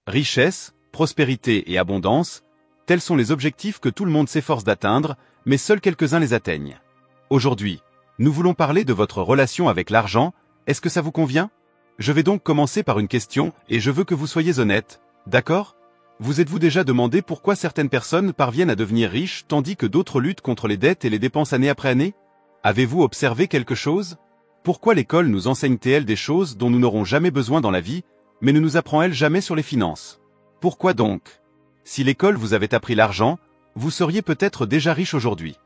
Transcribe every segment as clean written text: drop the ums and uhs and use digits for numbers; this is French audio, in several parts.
Richesse, prospérité et abondance, tels sont les objectifs que tout le monde s'efforce d'atteindre, mais seuls quelques-uns les atteignent. Aujourd'hui, nous voulons parler de votre relation avec l'argent, est-ce que ça vous convient? Je vais donc commencer par une question, et je veux que vous soyez honnête, d'accord? Vous êtes-vous déjà demandé pourquoi certaines personnes parviennent à devenir riches tandis que d'autres luttent contre les dettes et les dépenses année après année? Avez-vous observé quelque chose? Pourquoi l'école nous enseigne-t-elle des choses dont nous n'aurons jamais besoin dans la vie, mais ne nous apprend-elle jamais sur les finances? Pourquoi donc? Si l'école vous avait appris l'argent, vous seriez peut-être déjà riche aujourd'hui.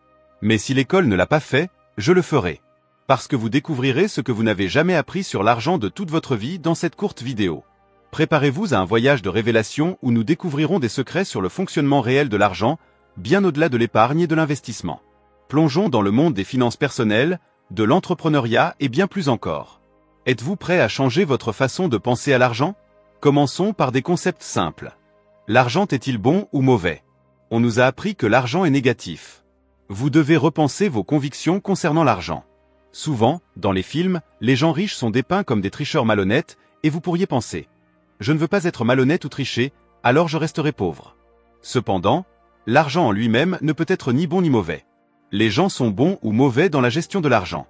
Mais si l'école ne l'a pas fait, je le ferai. Parce que vous découvrirez ce que vous n'avez jamais appris sur l'argent de toute votre vie dans cette courte vidéo. Préparez-vous à un voyage de révélation où nous découvrirons des secrets sur le fonctionnement réel de l'argent, bien au-delà de l'épargne et de l'investissement. Plongeons dans le monde des finances personnelles, de l'entrepreneuriat et bien plus encore. Êtes-vous prêt à changer votre façon de penser à l'argent? Commençons par des concepts simples. L'argent est-il bon ou mauvais? On nous a appris que l'argent est négatif. Vous devez repenser vos convictions concernant l'argent. Souvent, dans les films, les gens riches sont dépeints comme des tricheurs malhonnêtes, et vous pourriez penser « Je ne veux pas être malhonnête ou tricher, alors je resterai pauvre ». Cependant, l'argent en lui-même ne peut être ni bon ni mauvais. Les gens sont bons ou mauvais dans la gestion de l'argent.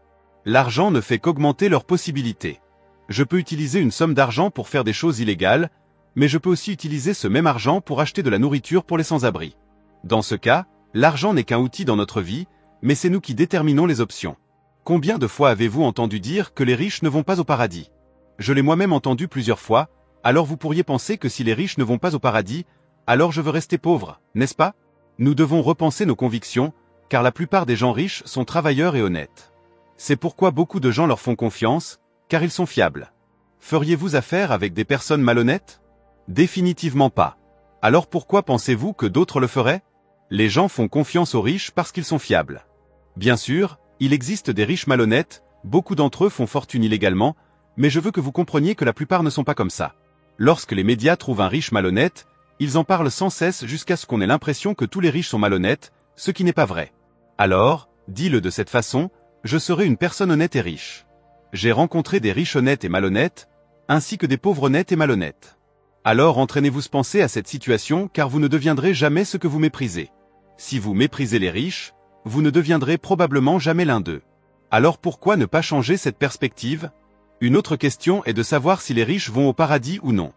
L'argent ne fait qu'augmenter leurs possibilités. Je peux utiliser une somme d'argent pour faire des choses illégales, mais je peux aussi utiliser ce même argent pour acheter de la nourriture pour les sans-abri. Dans ce cas, l'argent n'est qu'un outil dans notre vie, mais c'est nous qui déterminons les options. Combien de fois avez-vous entendu dire que les riches ne vont pas au paradis? Je l'ai moi-même entendu plusieurs fois, alors vous pourriez penser que si les riches ne vont pas au paradis, alors je veux rester pauvre, n'est-ce pas? Nous devons repenser nos convictions, car la plupart des gens riches sont travailleurs et honnêtes. C'est pourquoi beaucoup de gens leur font confiance, car ils sont fiables. Feriez-vous affaire avec des personnes malhonnêtes? Définitivement pas. Alors pourquoi pensez-vous que d'autres le feraient? Les gens font confiance aux riches parce qu'ils sont fiables. Bien sûr, il existe des riches malhonnêtes, beaucoup d'entre eux font fortune illégalement, mais je veux que vous compreniez que la plupart ne sont pas comme ça. Lorsque les médias trouvent un riche malhonnête, ils en parlent sans cesse jusqu'à ce qu'on ait l'impression que tous les riches sont malhonnêtes, ce qui n'est pas vrai. Alors, dis-le de cette façon, je serai une personne honnête et riche. J'ai rencontré des riches honnêtes et malhonnêtes, ainsi que des pauvres honnêtes et malhonnêtes. Alors entraînez-vous à penser à cette situation car vous ne deviendrez jamais ce que vous méprisez. Si vous méprisez les riches, vous ne deviendrez probablement jamais l'un d'eux. Alors pourquoi ne pas changer cette perspective? Une autre question est de savoir si les riches vont au paradis ou non.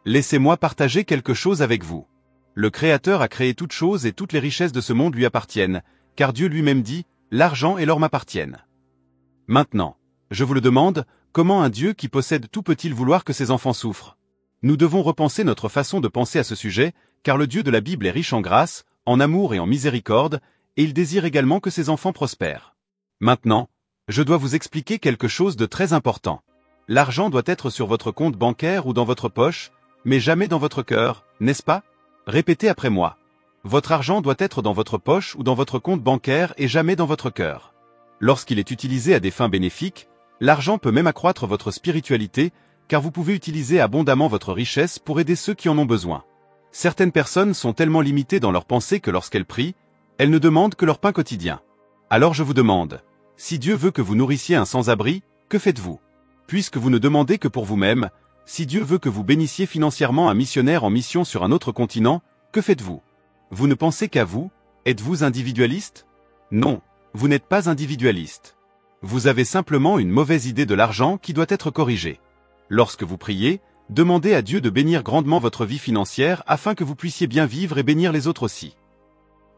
Laissez-moi partager quelque chose avec vous. Le Créateur a créé toutes choses et toutes les richesses de ce monde lui appartiennent, car Dieu lui-même dit « L'argent et l'or m'appartiennent ». Maintenant, je vous le demande, comment un Dieu qui possède tout peut-il vouloir que ses enfants souffrent? Nous devons repenser notre façon de penser à ce sujet, car le Dieu de la Bible est riche en grâce, en amour et en miséricorde, et il désire également que ses enfants prospèrent. Maintenant, je dois vous expliquer quelque chose de très important. L'argent doit être sur votre compte bancaire ou dans votre poche, mais jamais dans votre cœur, n'est-ce pas? Répétez après moi. Votre argent doit être dans votre poche ou dans votre compte bancaire et jamais dans votre cœur. Lorsqu'il est utilisé à des fins bénéfiques, l'argent peut même accroître votre spiritualité, car vous pouvez utiliser abondamment votre richesse pour aider ceux qui en ont besoin. Certaines personnes sont tellement limitées dans leurs pensées que lorsqu'elles prient, elles ne demandent que leur pain quotidien. Alors je vous demande, si Dieu veut que vous nourrissiez un sans-abri, que faites-vous? Puisque vous ne demandez que pour vous-même, si Dieu veut que vous bénissiez financièrement un missionnaire en mission sur un autre continent, que faites-vous? Vous ne pensez qu'à vous? Êtes-vous individualiste? Non, vous n'êtes pas individualiste. Vous avez simplement une mauvaise idée de l'argent qui doit être corrigée. Lorsque vous priez, demandez à Dieu de bénir grandement votre vie financière afin que vous puissiez bien vivre et bénir les autres aussi.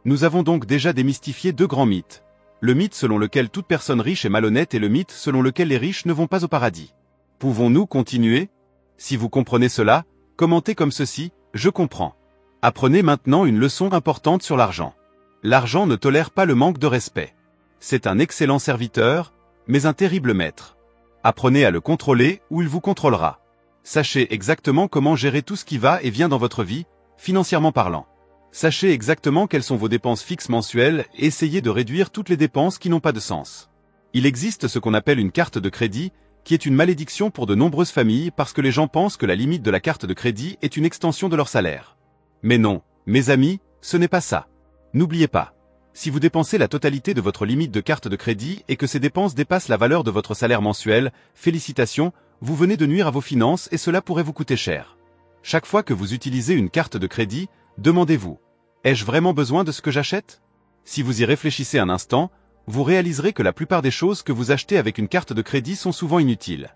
Nous avons donc déjà démystifié deux grands mythes. Le mythe selon lequel toute personne riche est malhonnête et le mythe selon lequel les riches ne vont pas au paradis. Pouvons-nous continuer? Si vous comprenez cela, commentez comme ceci, je comprends. Apprenez maintenant une leçon importante sur l'argent. L'argent ne tolère pas le manque de respect. C'est un excellent serviteur, mais un terrible maître. Apprenez à le contrôler ou il vous contrôlera. Sachez exactement comment gérer tout ce qui va et vient dans votre vie, financièrement parlant. Sachez exactement quelles sont vos dépenses fixes mensuelles et essayez de réduire toutes les dépenses qui n'ont pas de sens. Il existe ce qu'on appelle une carte de crédit, qui est une malédiction pour de nombreuses familles parce que les gens pensent que la limite de la carte de crédit est une extension de leur salaire. Mais non, mes amis, ce n'est pas ça. N'oubliez pas. Si vous dépensez la totalité de votre limite de carte de crédit et que ces dépenses dépassent la valeur de votre salaire mensuel, félicitations, vous venez de nuire à vos finances et cela pourrait vous coûter cher. Chaque fois que vous utilisez une carte de crédit, demandez-vous, ai-je vraiment besoin de ce que j'achète? Si vous y réfléchissez un instant, vous réaliserez que la plupart des choses que vous achetez avec une carte de crédit sont souvent inutiles.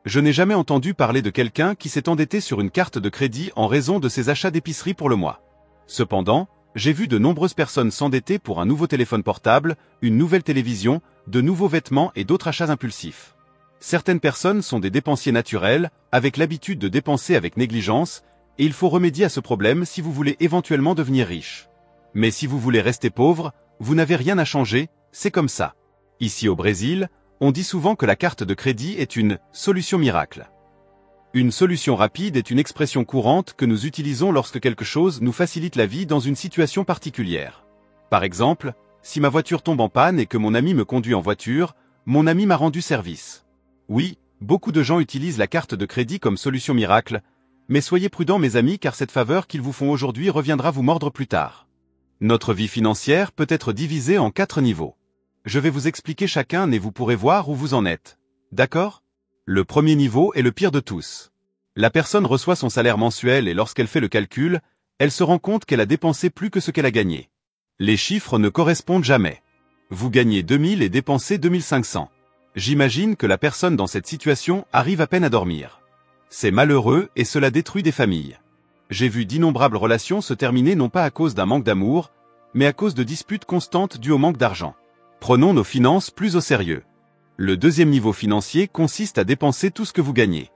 Je n'ai jamais entendu parler de quelqu'un qui s'est endetté sur une carte de crédit en raison de ses achats d'épicerie pour le mois. Cependant, j'ai vu de nombreuses personnes s'endetter pour un nouveau téléphone portable, une nouvelle télévision, de nouveaux vêtements et d'autres achats impulsifs. Certaines personnes sont des dépensiers naturels, avec l'habitude de dépenser avec négligence, et il faut remédier à ce problème si vous voulez éventuellement devenir riche. Mais si vous voulez rester pauvre, vous n'avez rien à changer, c'est comme ça. Ici au Brésil, on dit souvent que la carte de crédit est une « solution miracle ». Une solution rapide est une expression courante que nous utilisons lorsque quelque chose nous facilite la vie dans une situation particulière. Par exemple, si ma voiture tombe en panne et que mon ami me conduit en voiture, mon ami m'a rendu service. Oui, beaucoup de gens utilisent la carte de crédit comme solution miracle, mais soyez prudents mes amis car cette faveur qu'ils vous font aujourd'hui reviendra vous mordre plus tard. Notre vie financière peut être divisée en 4 niveaux. Je vais vous expliquer chacun et vous pourrez voir où vous en êtes. D'accord? Le premier niveau est le pire de tous. La personne reçoit son salaire mensuel et lorsqu'elle fait le calcul, elle se rend compte qu'elle a dépensé plus que ce qu'elle a gagné. Les chiffres ne correspondent jamais. Vous gagnez 2000 et dépensez 2500. J'imagine que la personne dans cette situation arrive à peine à dormir. C'est malheureux et cela détruit des familles. J'ai vu d'innombrables relations se terminer non pas à cause d'un manque d'amour, mais à cause de disputes constantes dues au manque d'argent. Prenons nos finances plus au sérieux. Le deuxième niveau financier consiste à dépenser tout ce que vous gagnez.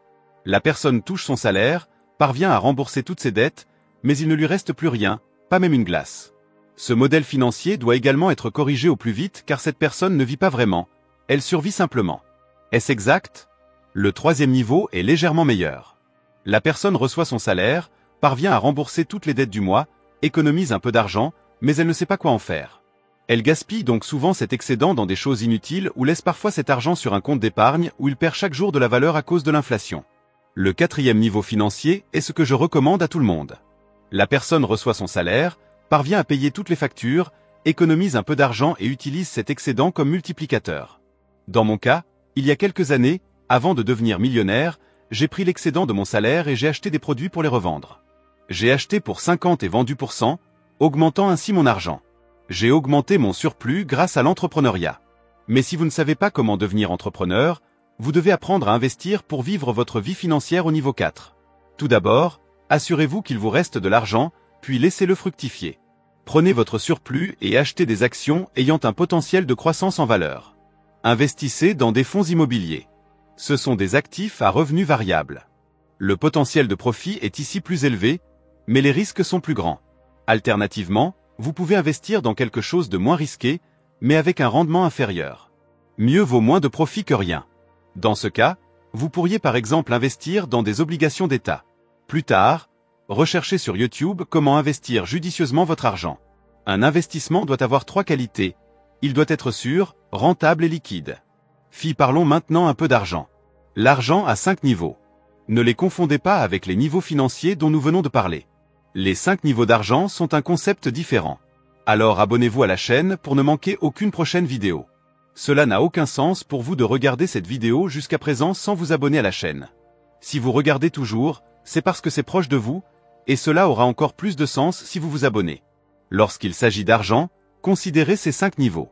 La personne touche son salaire, parvient à rembourser toutes ses dettes, mais il ne lui reste plus rien, pas même une glace. Ce modèle financier doit également être corrigé au plus vite car cette personne ne vit pas vraiment, elle survit simplement. Est-ce exact? Le troisième niveau est légèrement meilleur. La personne reçoit son salaire, parvient à rembourser toutes les dettes du mois, économise un peu d'argent, mais elle ne sait pas quoi en faire. Elle gaspille donc souvent cet excédent dans des choses inutiles ou laisse parfois cet argent sur un compte d'épargne où il perd chaque jour de la valeur à cause de l'inflation. Le quatrième niveau financier est ce que je recommande à tout le monde. La personne reçoit son salaire, parvient à payer toutes les factures, économise un peu d'argent et utilise cet excédent comme multiplicateur. Dans mon cas, il y a quelques années, avant de devenir millionnaire, j'ai pris l'excédent de mon salaire et j'ai acheté des produits pour les revendre. J'ai acheté pour 50 et vendu pour 100, augmentant ainsi mon argent. J'ai augmenté mon surplus grâce à l'entrepreneuriat. Mais si vous ne savez pas comment devenir entrepreneur, vous devez apprendre à investir pour vivre votre vie financière au niveau 4. Tout d'abord, assurez-vous qu'il vous reste de l'argent, puis laissez-le fructifier. Prenez votre surplus et achetez des actions ayant un potentiel de croissance en valeur. Investissez dans des fonds immobiliers. Ce sont des actifs à revenus variables. Le potentiel de profit est ici plus élevé, mais les risques sont plus grands. Alternativement, vous pouvez investir dans quelque chose de moins risqué, mais avec un rendement inférieur. Mieux vaut moins de profit que rien. Dans ce cas, vous pourriez par exemple investir dans des obligations d'État. Plus tard, recherchez sur YouTube comment investir judicieusement votre argent. Un investissement doit avoir 3 qualités. Il doit être sûr, rentable et liquide. Parlons maintenant un peu d'argent. L'argent a 5 niveaux. Ne les confondez pas avec les niveaux financiers dont nous venons de parler. Les 5 niveaux d'argent sont un concept différent. Alors abonnez-vous à la chaîne pour ne manquer aucune prochaine vidéo. Cela n'a aucun sens pour vous de regarder cette vidéo jusqu'à présent sans vous abonner à la chaîne. Si vous regardez toujours, c'est parce que c'est proche de vous, et cela aura encore plus de sens si vous vous abonnez. Lorsqu'il s'agit d'argent, considérez ces 5 niveaux.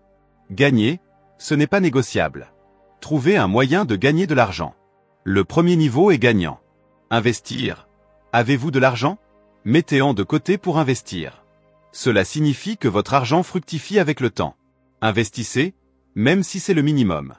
Gagner, ce n'est pas négociable. Trouvez un moyen de gagner de l'argent. Le premier niveau est gagnant. Investir. Avez-vous de l'argent? Mettez-en de côté pour investir. Cela signifie que votre argent fructifie avec le temps. Investissez, même si c'est le minimum.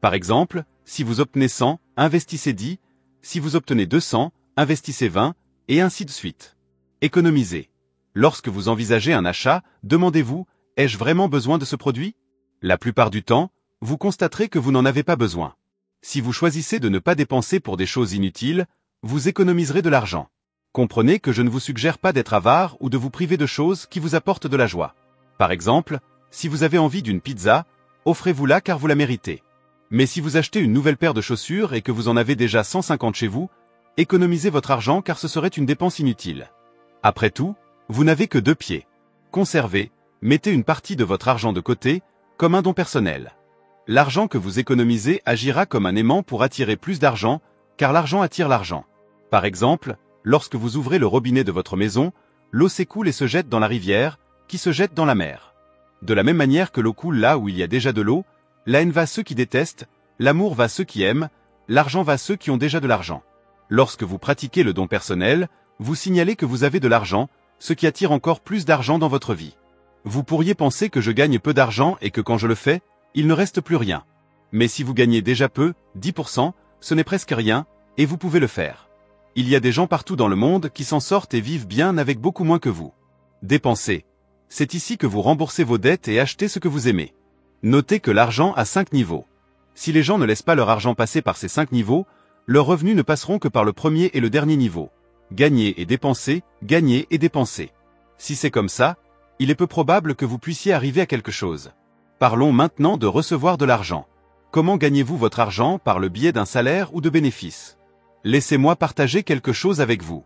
Par exemple, si vous obtenez 100, investissez 10, si vous obtenez 200, investissez 20, et ainsi de suite. Économisez. Lorsque vous envisagez un achat, demandez-vous, ai-je vraiment besoin de ce produit? La plupart du temps, vous constaterez que vous n'en avez pas besoin. Si vous choisissez de ne pas dépenser pour des choses inutiles, vous économiserez de l'argent. Comprenez que je ne vous suggère pas d'être avare ou de vous priver de choses qui vous apportent de la joie. Par exemple, si vous avez envie d'une pizza, offrez-vous-la car vous la méritez. Mais si vous achetez une nouvelle paire de chaussures et que vous en avez déjà 150 chez vous, économisez votre argent car ce serait une dépense inutile. Après tout, vous n'avez que 2 pieds. Conservez, mettez une partie de votre argent de côté, comme un don personnel. L'argent que vous économisez agira comme un aimant pour attirer plus d'argent, car l'argent attire l'argent. Par exemple, Lorsque vous ouvrez le robinet de votre maison, l'eau s'écoule et se jette dans la rivière, qui se jette dans la mer. De la même manière que l'eau coule là où il y a déjà de l'eau, la haine va à ceux qui détestent, l'amour va à ceux qui aiment, l'argent va à ceux qui ont déjà de l'argent. Lorsque vous pratiquez le don personnel, vous signalez que vous avez de l'argent, ce qui attire encore plus d'argent dans votre vie. Vous pourriez penser que je gagne peu d'argent et que quand je le fais, il ne reste plus rien. Mais si vous gagnez déjà peu, 10%, ce n'est presque rien, et vous pouvez le faire. Il y a des gens partout dans le monde qui s'en sortent et vivent bien avec beaucoup moins que vous. Dépensez. C'est ici que vous remboursez vos dettes et achetez ce que vous aimez. Notez que l'argent a 5 niveaux. Si les gens ne laissent pas leur argent passer par ces 5 niveaux, leurs revenus ne passeront que par le premier et le dernier niveau. Gagner et dépenser, gagner et dépenser. Si c'est comme ça, il est peu probable que vous puissiez arriver à quelque chose. Parlons maintenant de recevoir de l'argent. Comment gagnez-vous votre argent par le biais d'un salaire ou de bénéfices? Laissez-moi partager quelque chose avec vous.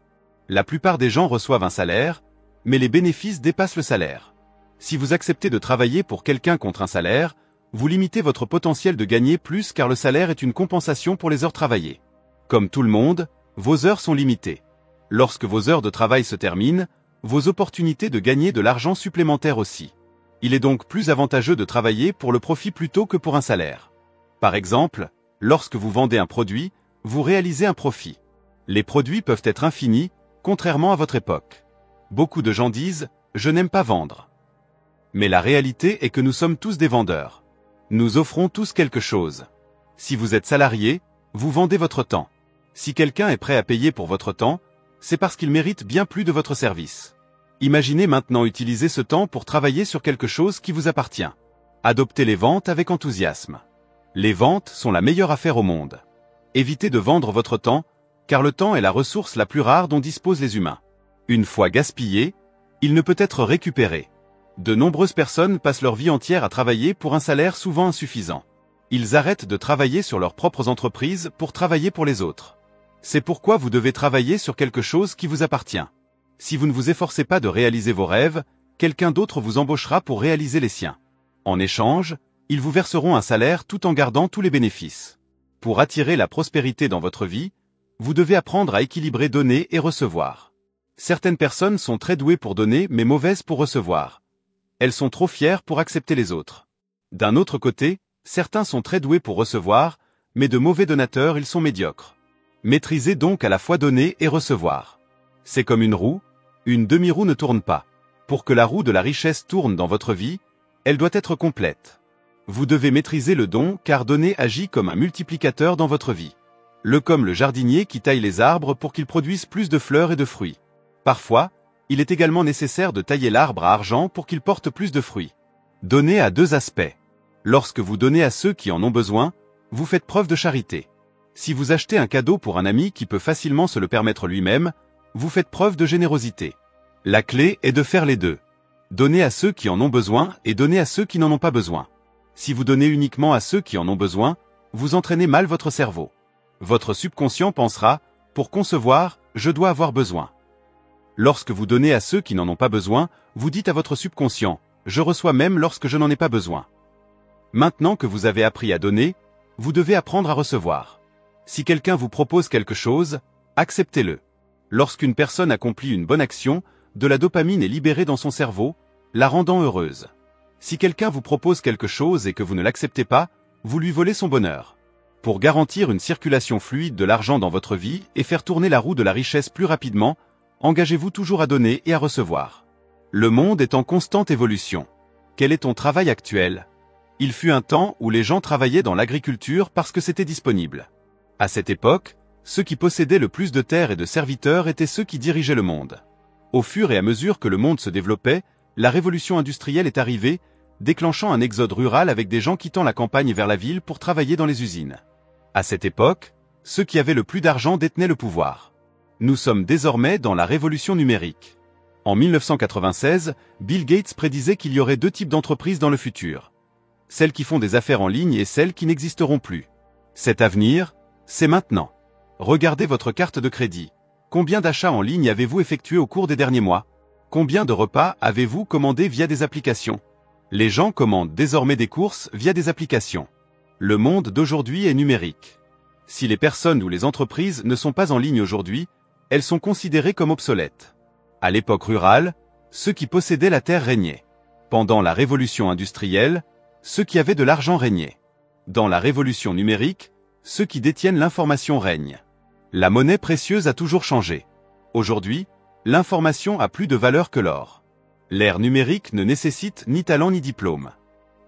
La plupart des gens reçoivent un salaire, mais les bénéfices dépassent le salaire. Si vous acceptez de travailler pour quelqu'un contre un salaire, vous limitez votre potentiel de gagner plus car le salaire est une compensation pour les heures travaillées. Comme tout le monde, vos heures sont limitées. Lorsque vos heures de travail se terminent, vos opportunités de gagner de l'argent supplémentaire aussi. Il est donc plus avantageux de travailler pour le profit plutôt que pour un salaire. Par exemple, lorsque vous vendez un produit, vous réalisez un profit. Les produits peuvent être infinis, contrairement à votre époque. Beaucoup de gens disent « je n'aime pas vendre ». Mais la réalité est que nous sommes tous des vendeurs. Nous offrons tous quelque chose. Si vous êtes salarié, vous vendez votre temps. Si quelqu'un est prêt à payer pour votre temps, c'est parce qu'il mérite bien plus de votre service. Imaginez maintenant utiliser ce temps pour travailler sur quelque chose qui vous appartient. Adoptez les ventes avec enthousiasme. Les ventes sont la meilleure affaire au monde. Évitez de vendre votre temps, car le temps est la ressource la plus rare dont disposent les humains. Une fois gaspillé, il ne peut être récupéré. De nombreuses personnes passent leur vie entière à travailler pour un salaire souvent insuffisant. Ils arrêtent de travailler sur leurs propres entreprises pour travailler pour les autres. C'est pourquoi vous devez travailler sur quelque chose qui vous appartient. Si vous ne vous efforcez pas de réaliser vos rêves, quelqu'un d'autre vous embauchera pour réaliser les siens. En échange, ils vous verseront un salaire tout en gardant tous les bénéfices. Pour attirer la prospérité dans votre vie, vous devez apprendre à équilibrer donner et recevoir. Certaines personnes sont très douées pour donner mais mauvaises pour recevoir. Elles sont trop fières pour accepter les autres. D'un autre côté, certains sont très doués pour recevoir, mais de mauvais donateurs ils sont médiocres. Maîtrisez donc à la fois donner et recevoir. C'est comme une roue, une demi-roue ne tourne pas. Pour que la roue de la richesse tourne dans votre vie, elle doit être complète. Vous devez maîtriser le don car donner agit comme un multiplicateur dans votre vie. Comme le jardinier qui taille les arbres pour qu'ils produisent plus de fleurs et de fruits. Parfois, il est également nécessaire de tailler l'arbre à argent pour qu'il porte plus de fruits. Donner a 2 aspects. Lorsque vous donnez à ceux qui en ont besoin, vous faites preuve de charité. Si vous achetez un cadeau pour un ami qui peut facilement se le permettre lui-même, vous faites preuve de générosité. La clé est de faire les deux. Donner à ceux qui en ont besoin et donner à ceux qui n'en ont pas besoin. Si vous donnez uniquement à ceux qui en ont besoin, vous entraînez mal votre cerveau. Votre subconscient pensera, pour concevoir, je dois avoir besoin. Lorsque vous donnez à ceux qui n'en ont pas besoin, vous dites à votre subconscient, je reçois même lorsque je n'en ai pas besoin. Maintenant que vous avez appris à donner, vous devez apprendre à recevoir. Si quelqu'un vous propose quelque chose, acceptez-le. Lorsqu'une personne accomplit une bonne action, de la dopamine est libérée dans son cerveau, la rendant heureuse. Si quelqu'un vous propose quelque chose et que vous ne l'acceptez pas, vous lui volez son bonheur. Pour garantir une circulation fluide de l'argent dans votre vie et faire tourner la roue de la richesse plus rapidement, engagez-vous toujours à donner et à recevoir. Le monde est en constante évolution. Quel est ton travail actuel? Il fut un temps où les gens travaillaient dans l'agriculture parce que c'était disponible. À cette époque, ceux qui possédaient le plus de terres et de serviteurs étaient ceux qui dirigeaient le monde. Au fur et à mesure que le monde se développait, la révolution industrielle est arrivée, déclenchant un exode rural avec des gens quittant la campagne vers la ville pour travailler dans les usines. À cette époque, ceux qui avaient le plus d'argent détenaient le pouvoir. Nous sommes désormais dans la révolution numérique. En 1996, Bill Gates prédisait qu'il y aurait 2 types d'entreprises dans le futur. Celles qui font des affaires en ligne et celles qui n'existeront plus. Cet avenir, c'est maintenant. Regardez votre carte de crédit. Combien d'achats en ligne avez-vous effectués au cours des derniers mois? Combien de repas avez-vous commandés via des applications? Les gens commandent désormais des courses via des applications. Le monde d'aujourd'hui est numérique. Si les personnes ou les entreprises ne sont pas en ligne aujourd'hui, elles sont considérées comme obsolètes. À l'époque rurale, ceux qui possédaient la terre régnaient. Pendant la révolution industrielle, ceux qui avaient de l'argent régnaient. Dans la révolution numérique, ceux qui détiennent l'information règnent. La monnaie précieuse a toujours changé. Aujourd'hui, l'information a plus de valeur que l'or. L'ère numérique ne nécessite ni talent ni diplôme.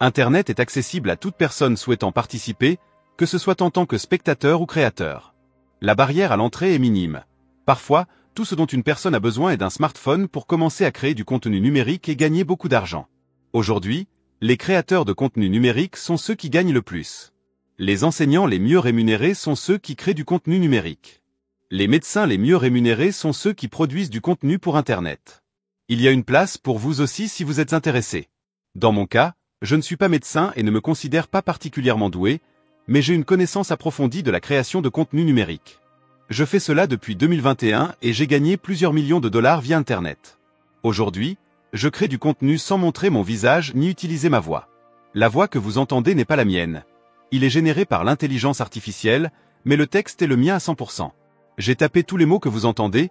Internet est accessible à toute personne souhaitant participer, que ce soit en tant que spectateur ou créateur. La barrière à l'entrée est minime. Parfois, tout ce dont une personne a besoin est d'un smartphone pour commencer à créer du contenu numérique et gagner beaucoup d'argent. Aujourd'hui, les créateurs de contenu numérique sont ceux qui gagnent le plus. Les enseignants les mieux rémunérés sont ceux qui créent du contenu numérique. Les médecins les mieux rémunérés sont ceux qui produisent du contenu pour Internet. Il y a une place pour vous aussi si vous êtes intéressé. Dans mon cas, je ne suis pas médecin et ne me considère pas particulièrement doué, mais j'ai une connaissance approfondie de la création de contenu numérique. Je fais cela depuis 2021 et j'ai gagné plusieurs millions de dollars via Internet. Aujourd'hui, je crée du contenu sans montrer mon visage ni utiliser ma voix. La voix que vous entendez n'est pas la mienne. Il est généré par l'intelligence artificielle, mais le texte est le mien à 100%. J'ai tapé tous les mots que vous entendez,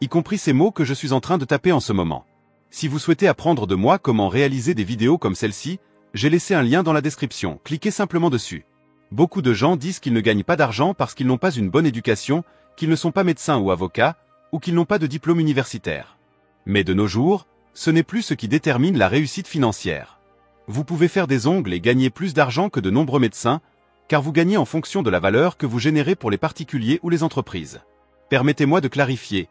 y compris ces mots que je suis en train de taper en ce moment. Si vous souhaitez apprendre de moi comment réaliser des vidéos comme celle-ci, j'ai laissé un lien dans la description, cliquez simplement dessus. Beaucoup de gens disent qu'ils ne gagnent pas d'argent parce qu'ils n'ont pas une bonne éducation, qu'ils ne sont pas médecins ou avocats, ou qu'ils n'ont pas de diplôme universitaire. Mais de nos jours, ce n'est plus ce qui détermine la réussite financière. Vous pouvez faire des ongles et gagner plus d'argent que de nombreux médecins, car vous gagnez en fonction de la valeur que vous générez pour les particuliers ou les entreprises. Permettez-moi de clarifier.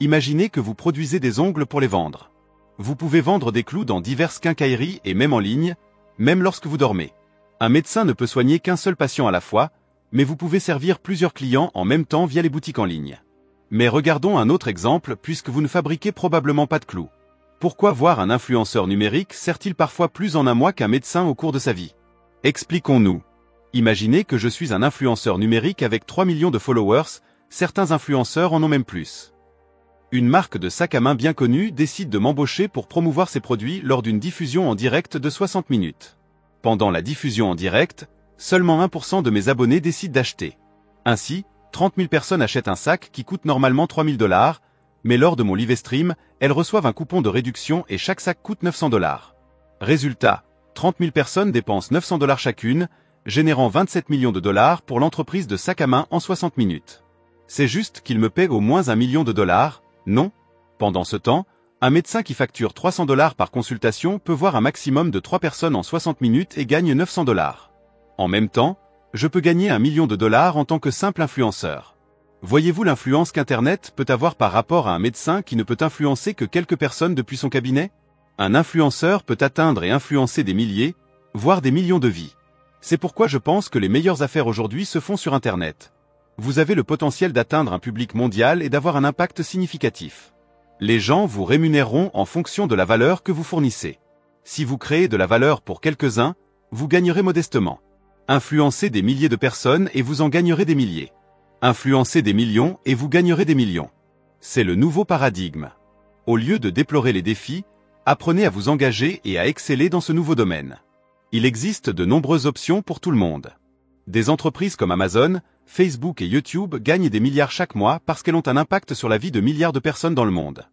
Imaginez que vous produisez des ongles pour les vendre. Vous pouvez vendre des clous dans diverses quincailleries et même en ligne, même lorsque vous dormez. Un médecin ne peut soigner qu'un seul patient à la fois, mais vous pouvez servir plusieurs clients en même temps via les boutiques en ligne. Mais regardons un autre exemple puisque vous ne fabriquez probablement pas de clous. Pourquoi voir un influenceur numérique sert-il parfois plus en un mois qu'un médecin au cours de sa vie? Expliquons-nous. Imaginez que je suis un influenceur numérique avec 3 millions de followers, certains influenceurs en ont même plus. Une marque de sac à main bien connue décide de m'embaucher pour promouvoir ses produits lors d'une diffusion en direct de 60 minutes. Pendant la diffusion en direct, seulement 1% de mes abonnés décident d'acheter. Ainsi, 30 000 personnes achètent un sac qui coûte normalement 3 000 $, mais lors de mon live stream, elles reçoivent un coupon de réduction et chaque sac coûte 900 $. Résultat, 30 000 personnes dépensent 900 $ chacune, générant 27 millions de dollars pour l'entreprise de sac à main en 60 minutes. C'est juste qu'ils me paient au moins $1 million, non? Pendant ce temps, un médecin qui facture 300 $ par consultation peut voir un maximum de 3 personnes en 60 minutes et gagne 900 $. En même temps, je peux gagner $1 million en tant que simple influenceur. Voyez-vous l'influence qu'Internet peut avoir par rapport à un médecin qui ne peut influencer que quelques personnes depuis son cabinet? Un influenceur peut atteindre et influencer des milliers, voire des millions de vies. C'est pourquoi je pense que les meilleures affaires aujourd'hui se font sur Internet. Vous avez le potentiel d'atteindre un public mondial et d'avoir un impact significatif. Les gens vous rémunéreront en fonction de la valeur que vous fournissez. Si vous créez de la valeur pour quelques-uns, vous gagnerez modestement. Influencez des milliers de personnes et vous en gagnerez des milliers. Influencez des millions et vous gagnerez des millions. C'est le nouveau paradigme. Au lieu de déplorer les défis, apprenez à vous engager et à exceller dans ce nouveau domaine. Il existe de nombreuses options pour tout le monde. Des entreprises comme Amazon, Facebook et YouTube gagnent des milliards chaque mois parce qu'elles ont un impact sur la vie de milliards de personnes dans le monde.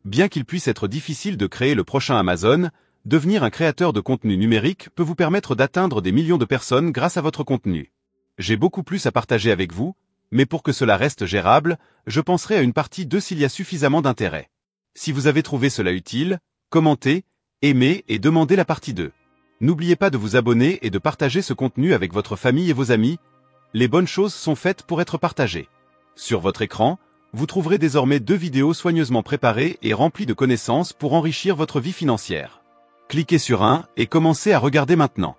Bien qu'il puisse être difficile de créer le prochain Amazon, devenir un créateur de contenu numérique peut vous permettre d'atteindre des millions de personnes grâce à votre contenu. J'ai beaucoup plus à partager avec vous, mais pour que cela reste gérable, je penserai à une partie 2 s'il y a suffisamment d'intérêt. Si vous avez trouvé cela utile, commentez, aimez et demandez la partie 2. N'oubliez pas de vous abonner et de partager ce contenu avec votre famille et vos amis. Les bonnes choses sont faites pour être partagées. Sur votre écran, vous trouverez désormais 2 vidéos soigneusement préparées et remplies de connaissances pour enrichir votre vie financière. Cliquez sur un et commencez à regarder maintenant.